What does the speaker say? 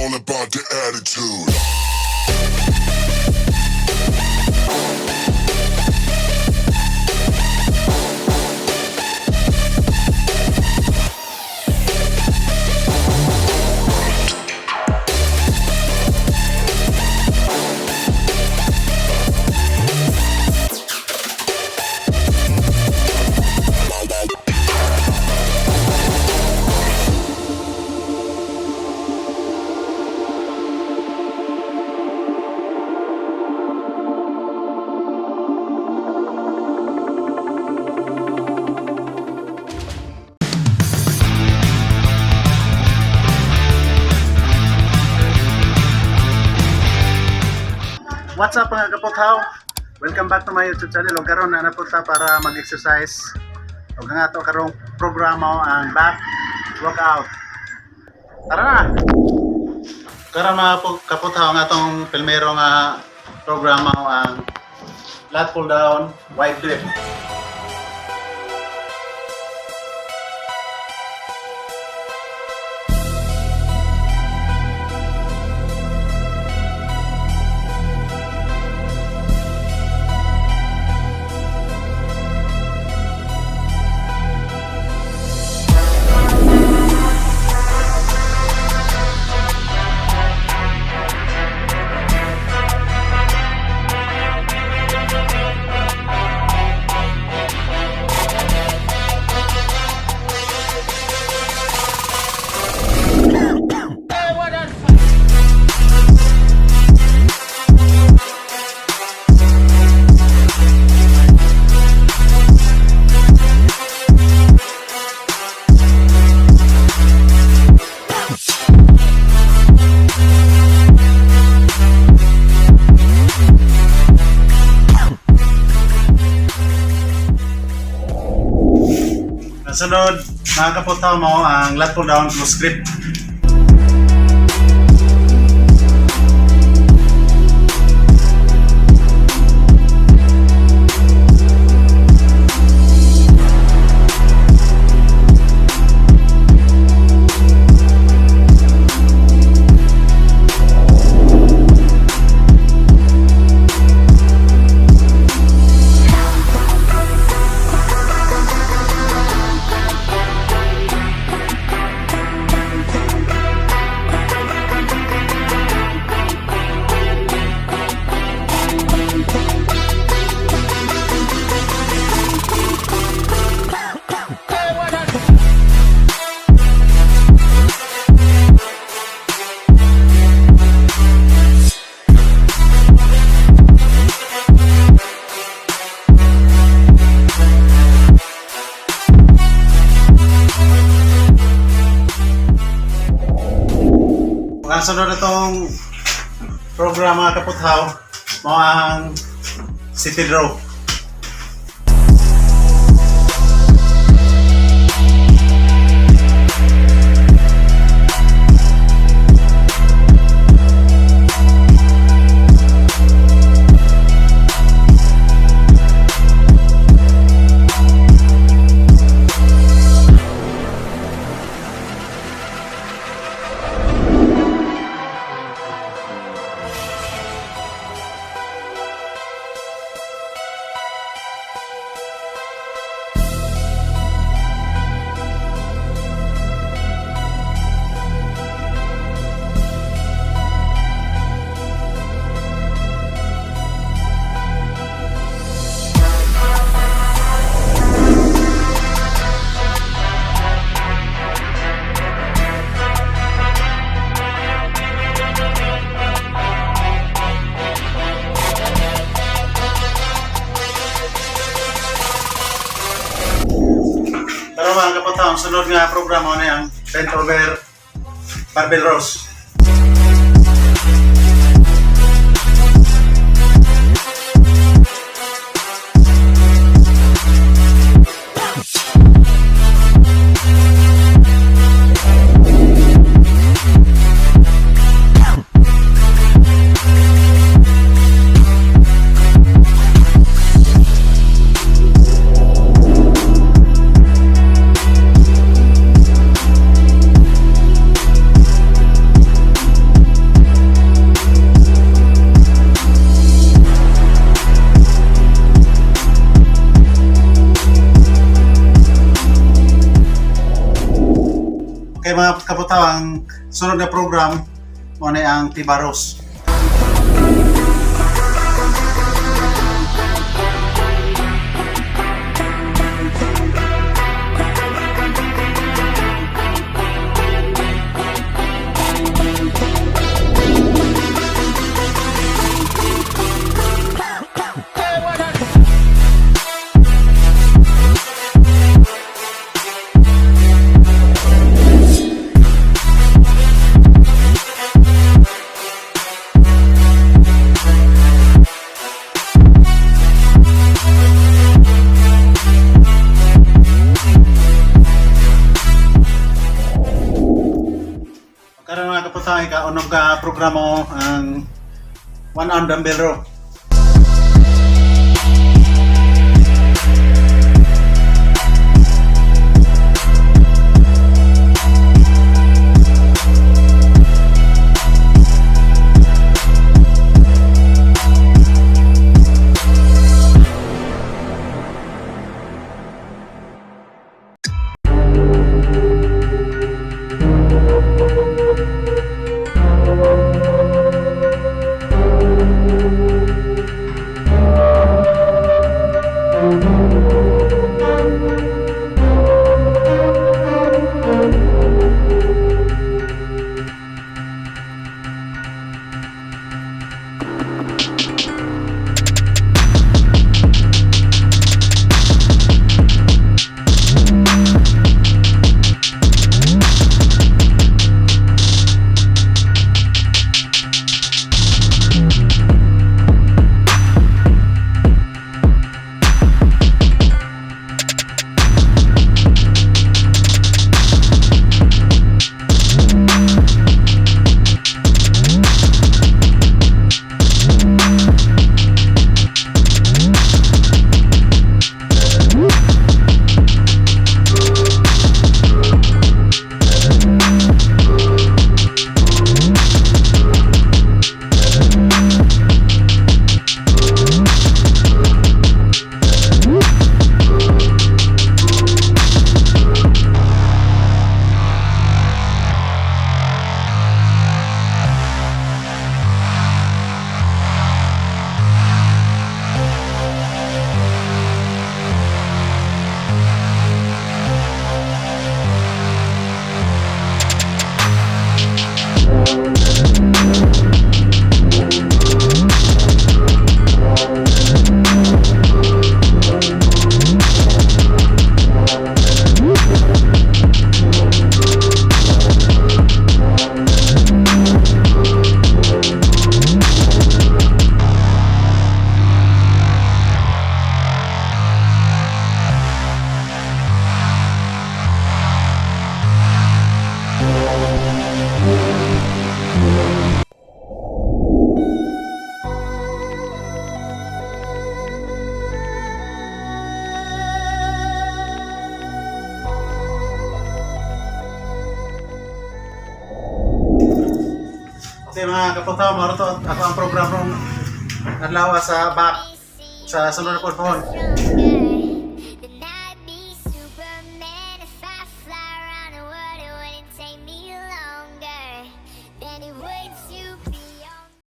all about the attitude. What's up mga kaputhaw? Welcome back to my YouTube channel. Og karon na napunta para mag-exercise. Og nga to karong programa ang back workout. Tara na. Karon mga kaputhaw nga tong filmero nga programa ang lat pull down, wide grip. Sunod, mga kaputhaw mo ang lat pull down close grip. Ang sunod na itong programa mga kaputhaw mo ang seated row. Pero mga kaputhaw, ang sunod nga programa na yung bent over barbell rows. kapotaw, ang sunod na program mo na ang Tibaros. Karon mga kapatay, kaunog ka programa ang one arm dumbbell row. Okay mga kapataw, maro to ako ang program ng adlaw sa back sa sunod na pohon. Then it would you